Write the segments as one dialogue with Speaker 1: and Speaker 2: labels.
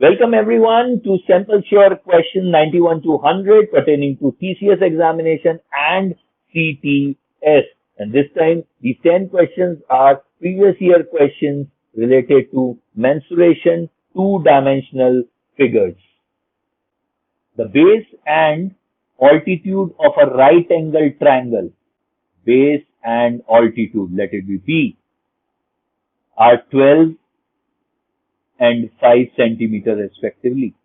Speaker 1: Welcome everyone to Sample Sure question 91 to 100 pertaining to TCS examination and CTS. And this time these 10 questions are previous year questions related to mensuration, two-dimensional figures. The base and altitude of a right angle triangle, base and altitude, let it be B, are 12 and 5 centimeter respectively.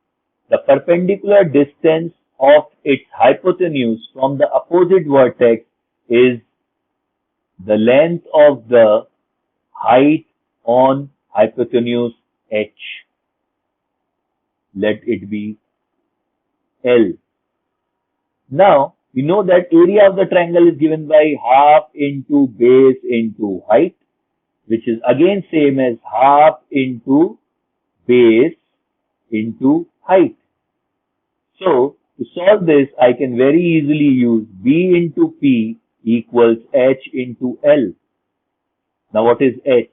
Speaker 1: The perpendicular distance of its hypotenuse from the opposite vertex is the length of the height on hypotenuse H. Let it be L. Now, we know that area of the triangle is given by half into base into height, which is again same as half into base into height. So, to solve this, I can very easily use B into P equals H into L. Now, what is H?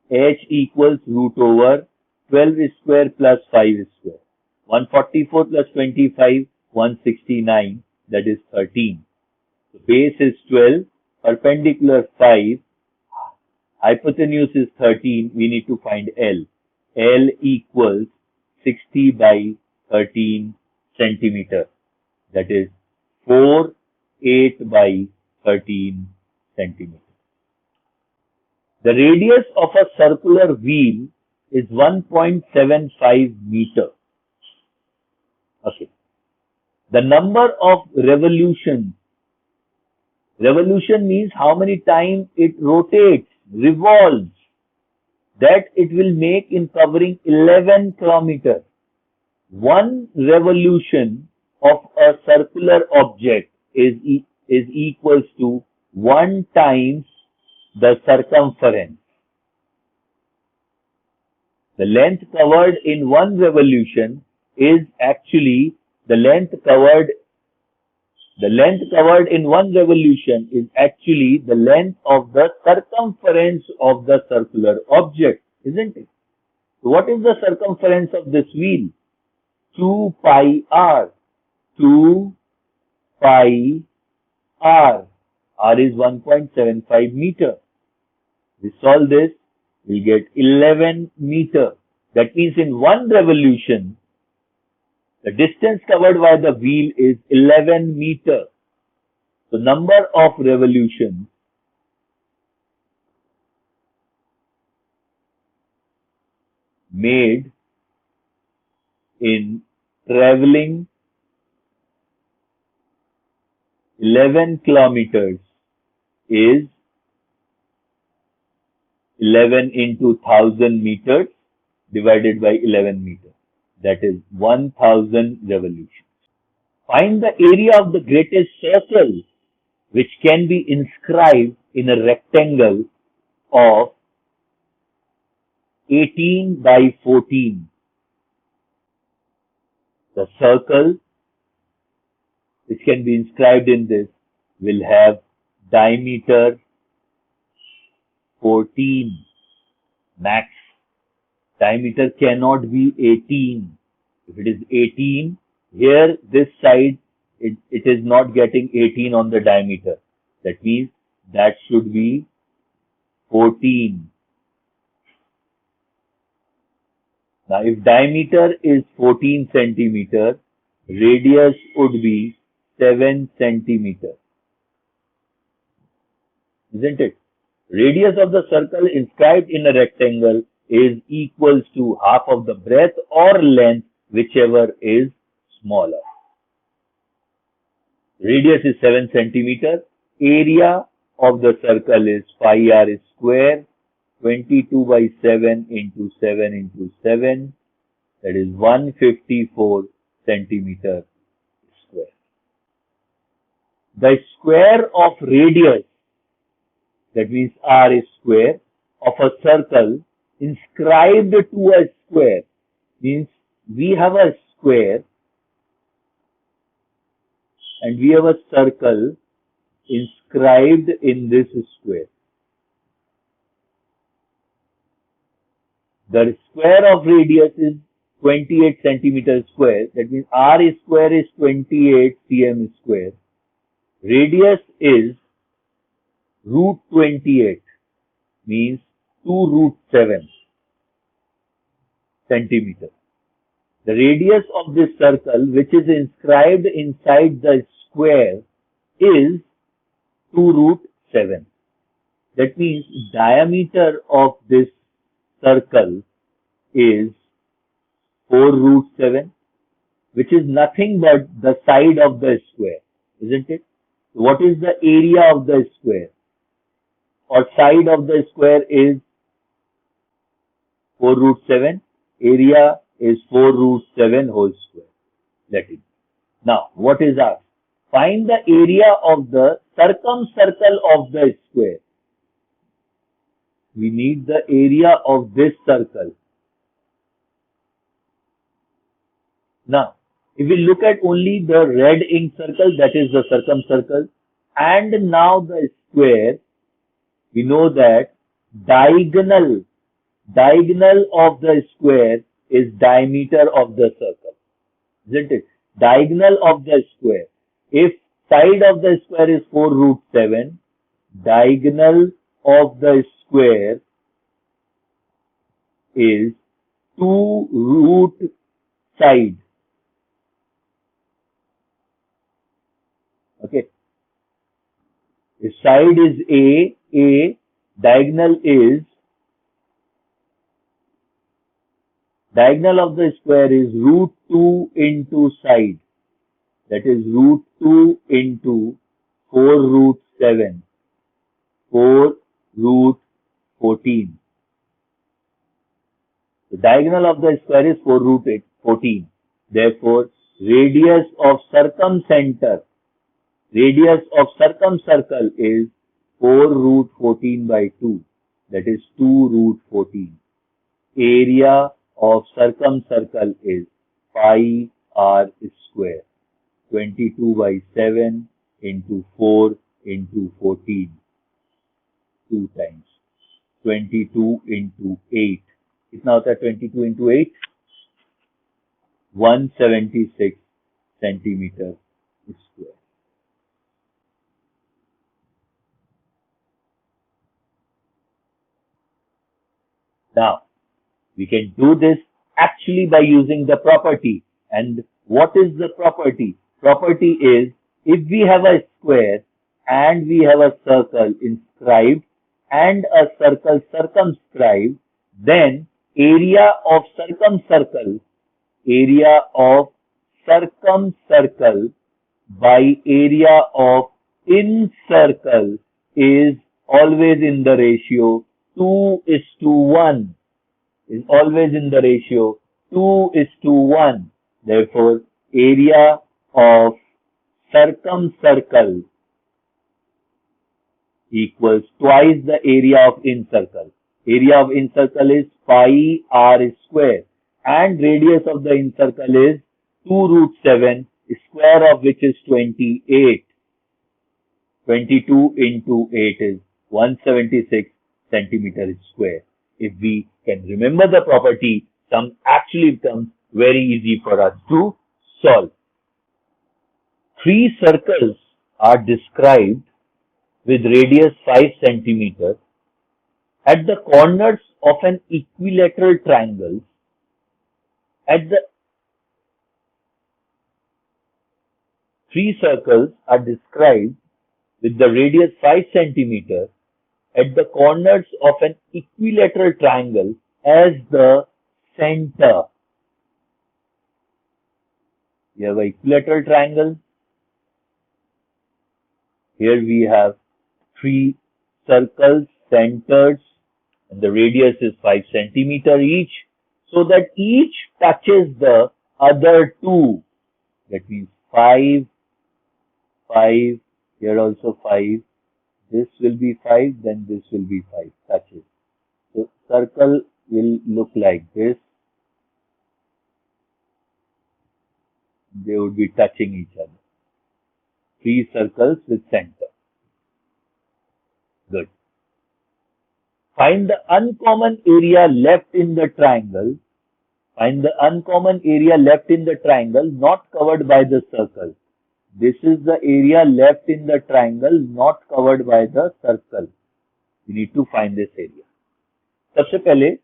Speaker 1: H equals root over 12 square plus 5 square. 144 plus 25, 169, that is 13. So, base is 12, perpendicular 5, hypotenuse is 13, we need to find L. L equals 60 by 13 centimeter. That is 8 by 13 centimeter. The radius of a circular wheel is 1.75 meter. Okay. The number of revolutions. Revolution means how many times it rotates, revolves, that it will make in covering 11 kilometers. One revolution of a circular object is equals to 1 times the circumference. The length covered in one revolution is actually the length covered in one revolution is actually the length of the circumference of the circular object, isn't it? So what is the circumference of this wheel? 2 pi r. 2 pi r. R is 1.75 meter. We solve this, we'll get 11 meter. That means in one revolution, the distance covered by the wheel is 11 meter. So number of revolutions made in traveling 11 kilometers is 11 into 1000 meters divided by 11 meters. That is 1000 revolutions. Find the area of the greatest circle which can be inscribed in a rectangle of 18 by 14. The circle which can be inscribed in this will have diameter 14 max. Diameter cannot be 18. If it is 18, here this side, it is not getting 18 on the diameter. That means that should be 14. Now, if diameter is 14 centimeter, radius would be 7 centimeter. Isn't it? Radius of the circle inscribed in a rectangle is equals to half of the breadth or length, whichever is smaller. Radius is 7 centimeter. Area of the circle is pi r square, 22 by 7 into 7 into 7. That is 154 centimeter square. The square of radius, that means r square, of a circle inscribed to a square, means we have a square and we have a circle inscribed in this square. The square of radius is 28 centimeters square. That means R square is 28 cm square. Radius is root 28, means 2 root 7 centimeters. The radius of this circle, which is inscribed inside the square, is 2 root 7. That means diameter of this circle is 4 root 7, which is nothing but the side of the square, isn't it? What is the area of the square or side of the square is 4 root 7. Area is 4 root 7 whole square. Let it be. Now, what is asked? Find the area of the circumcircle of the square. We need the area of this circle. Now, if we look at only the red ink circle, that is the circumcircle, and now the square, we know that diagonal of the square is diameter of the circle, isn't it? Diagonal of the square. If side of the square is 4 root 7, diagonal of the square is 2 root side. Okay. If side is A, diagonal of the square is root 2 into side. That is root 2 into 4 root 7. 4 root 14. The diagonal of the square is 4 root 14. Therefore, radius of circumcenter, radius of circumcircle is 4 root 14 by 2. That is 2 root 14. Area of circumcircle is pi r square. 22 by 7 into 4 into 14. 2 times. 22 into 8. कितना होता है 22 into 8? 176 centimeter square. Now, we can do this actually by using the property. And what is the property? Property is, if we have a square and we have a circle inscribed and a circle circumscribed, then area of circumcircle by area of incircle is always in the ratio 2:1. Is always in the ratio 2:1. Therefore, area of circumcircle equals twice the area of incircle. Area of incircle is pi r square and radius of the incircle is 2 root 7, square of which is 28. 22 into 8 is 176 centimeters square. If we can remember the property, sum actually becomes very easy for us to solve. 3 circles are described with radius 5 centimeters at the corners of an equilateral triangle. At the 3 circles are described with the radius 5 centimeters at the corners of an equilateral triangle as the center. You have an equilateral triangle. Here we have 3 circles centered and the radius is 5 centimeters each, so that each touches the other 2. That means 5, 5, here also 5. This will be 5, then this will be 5 touches. So circle will look like this. They would be touching each other. 3 circles with center. Good. Find the uncommon area left in the triangle. Find the uncommon area left in the triangle not covered by the circle. This is the area left in the triangle not covered by the circle. You need to find this area. सबसे पहले,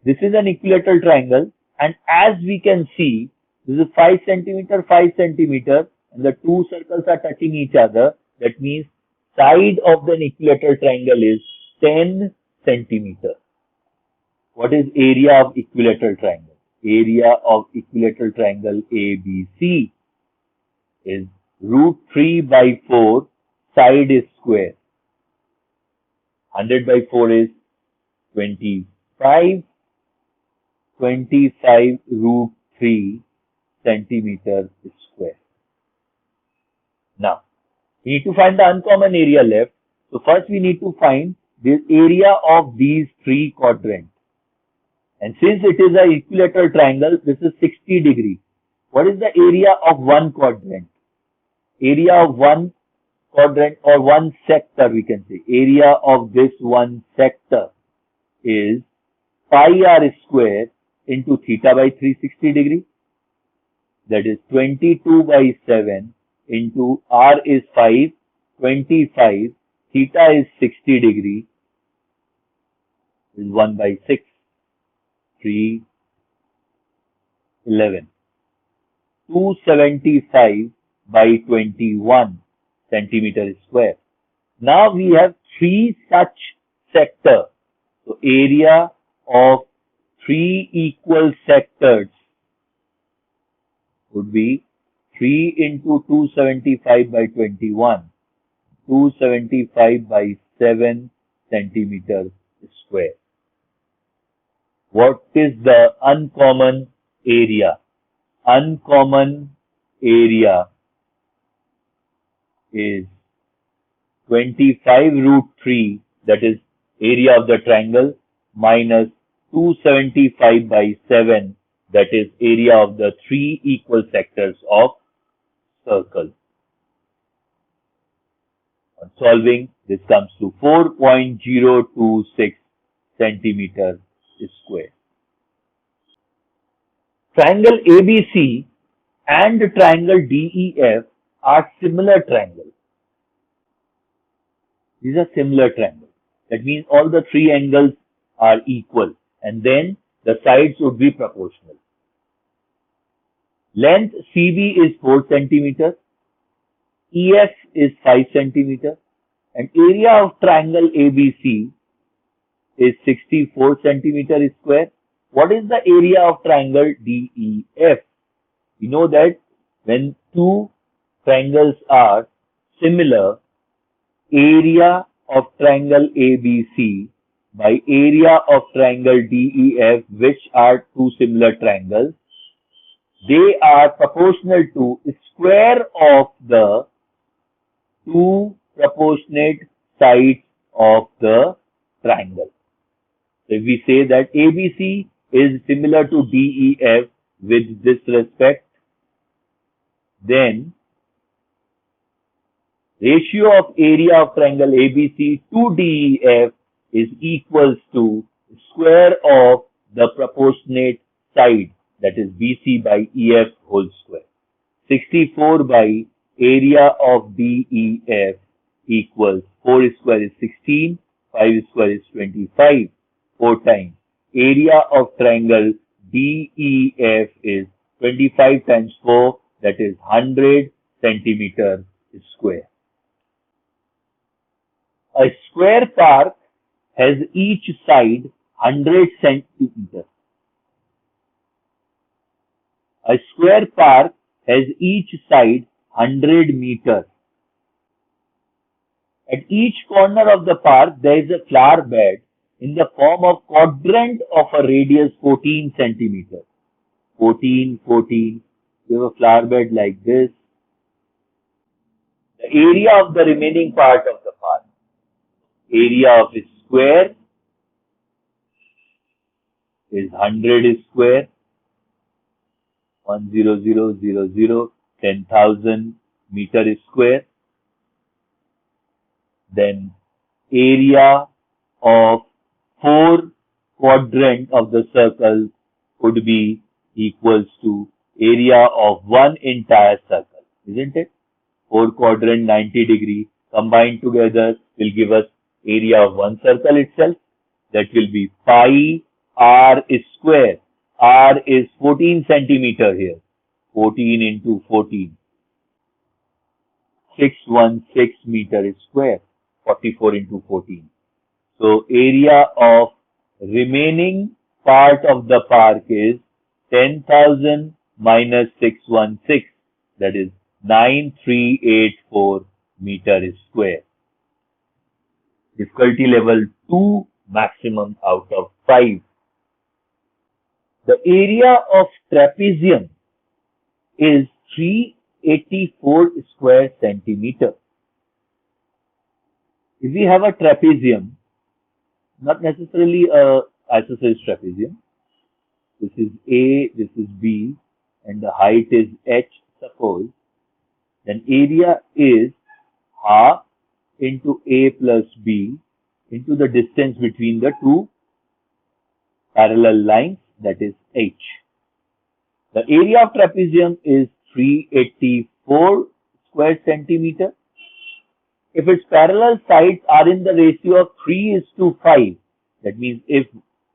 Speaker 1: this is an equilateral triangle, and as we can see, this is 5 centimeter, 5 centimeter, and the two circles are touching each other. That means side of the equilateral triangle is 10 centimeter. What is area of equilateral triangle? Area of equilateral triangle ABC is root 3 by 4, side is square. 100 by 4 is 25. 25 root 3 centimeter square. Now, we need to find the uncommon area left. So first we need to find the area of these three quadrants. And since it is an equilateral triangle, this is 60 degree. What is the area of one quadrant? Area of one quadrant or one sector, we can say. Area of this one sector is pi r square into theta by 360 degree. That is 22 by 7 into r is 5, 25, theta is 60 degree, is 1 by 6, 3, 11. 275 by 21 centimeter square. Now we have three such sectors. So area of three equal sectors would be 3 into 275 by 21, 275 by 7 centimeters square. What is the uncommon area? Uncommon area is 25 root 3, that is area of the triangle, minus 275 by 7, that is area of the three equal sectors of circle. On solving, this comes to 4.026 centimeter square. Triangle ABC and triangle DEF are similar triangles. These are similar triangles. That means all the three angles are equal, and then the sides would be proportional. Length CB is 4 centimeters, EF is 5 centimeters, and area of triangle ABC is 64 centimeters square. What is the area of triangle DEF? You know that when two triangles are similar, area of triangle ABC by area of triangle DEF, which are two similar triangles, they are proportional to square of the two proportionate sides of the triangle. So if we say that ABC is similar to DEF with this respect, then ratio of area of triangle ABC to DEF is equals to square of the proportionate side, that is BC by EF whole square. 64 by area of DEF equals 4 square is 16, 5 square is 25, 4 times. Area of triangle DEF is 25 times 4, that is 100 centimeter square. A square park has each side 100 centimeters. A square park has each side 100 meters. At each corner of the park, there is a flower bed in the form of quadrant of a radius 14 centimeters. 14, 14. You have a flower bed like this. The area of the remaining part of the park. Area of a square is 100 square. 10000, 10,000 meter square. Then area of 4 quadrant of the circle would be equals to area of one entire circle, isn't it? 4 quadrant 90 degree combined together will give us area of one circle itself. That will be pi r square. R is 14 centimeter here. 14 into 14. 616 meter square. 44 into 14. So area of remaining part of the park is 10,000 minus 616. That is 9384 meter square. Difficulty level 2, maximum out of 5. The area of trapezium is 384 square centimeter. If we have a trapezium, not necessarily a isosceles trapezium, this is A, this is B, and the height is h, suppose, then area is half into A plus B into the distance between the two parallel lines, that is h. The area of trapezium is 384 square centimeter. If its parallel sides are in the ratio of 3:5, that means if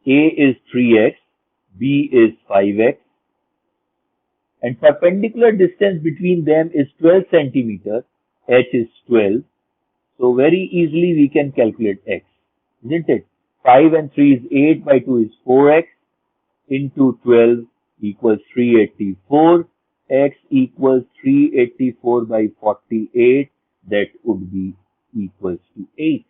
Speaker 1: A is 3x, B is 5x, and perpendicular distance between them is 12 centimeter, h is 12, so very easily we can calculate x, isn't it? 5 and 3 is 8, by 2 is 4x, into 12 equals 384, x equals 384 by 48, that would be equals to 8.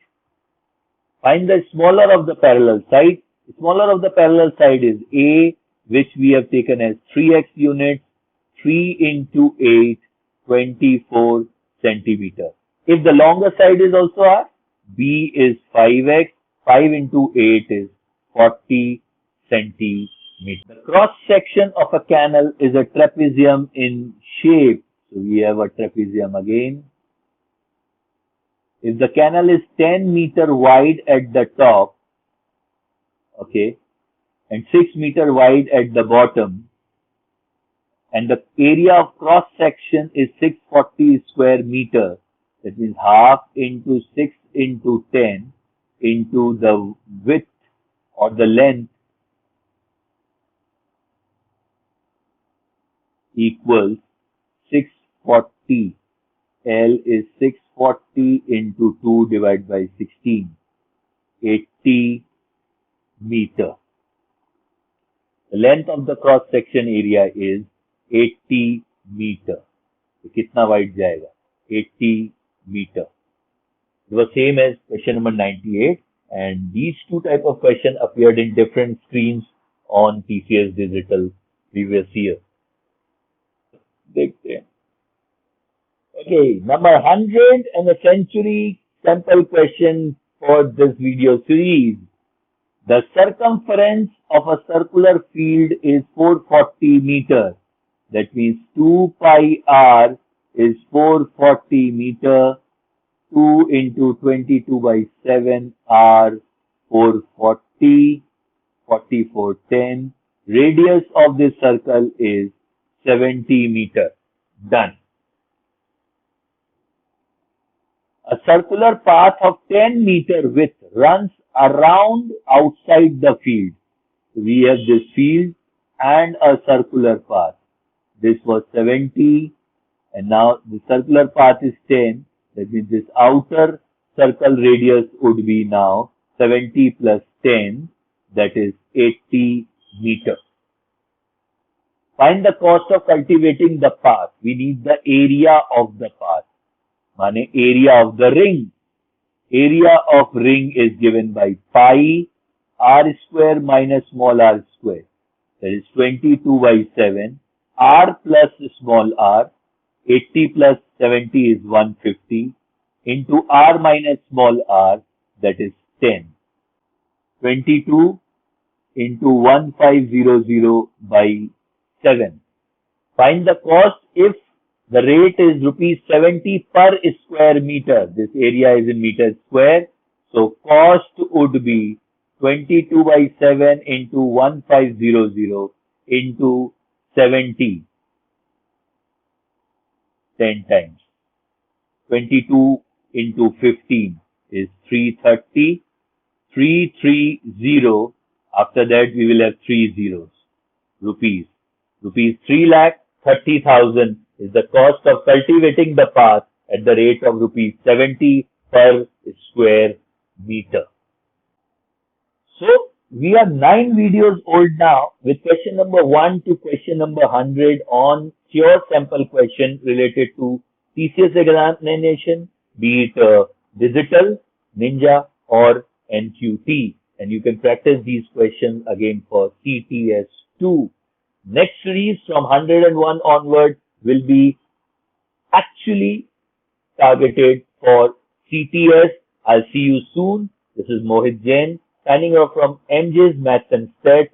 Speaker 1: Find the smaller of the parallel side. The smaller of the parallel side is A, which we have taken as 3x units. 3 into 8, 24 centimeter. If the longer side is also R, B is 5x, 5 into 8 is 40 centimeter. The cross section of a canal is a trapezium in shape. So we have a trapezium again. If the canal is 10 meter wide at the top, okay, and 6 meter wide at the bottom, and the area of cross section is 640 square meter, that means half into 6 into 10 into the width or the length equals 640. L is 640 into 2 divided by 16, 80 meter. The length of the cross section area is 80 meter. So कितना wide जाएगा? 80 meter. It was same as question number 98, and these two type of question appeared in different screens on TCS Digital previous year. देखते हैं. Okay, number 100 and a century sample question for this video series. The circumference of a circular field is 440 meters. That means 2 pi r is 440 meter. 2 into 22 by 7 r 440, 4410. Radius of this circle is 70 meter. Done. A circular path of 10 meter width runs around outside the field. We have this field and a circular path. This was 70 and now the circular path is 10. That means this outer circle radius would be now 70 plus 10, that is 80 meters. Find the cost of cultivating the path. We need the area of the path. Meaning area of the ring. Area of ring is given by pi r square minus small r square. That is 22 by 7. R plus small r. 80 plus 70 is 150. Into r minus small r, that is 10. 22 into 1500 by 7. Find the cost if the rate is rupees 70 per square meter. This area is in meters square. So cost would be 22 by 7 into 1500 into 70. 10 times. 22 into 15 is 330. 330. After that, we will have 3 zeros. Rupees. Rupees 3,30,000 is the cost of cultivating the path at the rate of rupees 70 per square meter. So, we are 9 videos old now with question number 1 to question number 100 on pure sample question related to TCS examination, be it digital, Ninja or NQT. And you can practice these questions again for CTS2. Next series from 101 onward will be actually targeted for CTS. I'll see you soon. This is Mohit Jain signing off from MJ's Maths and Stats.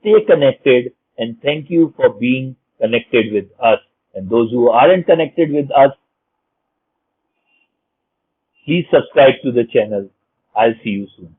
Speaker 1: Stay connected and thank you for being connected with us. And those who aren't connected with us, please subscribe to the channel. I'll see you soon.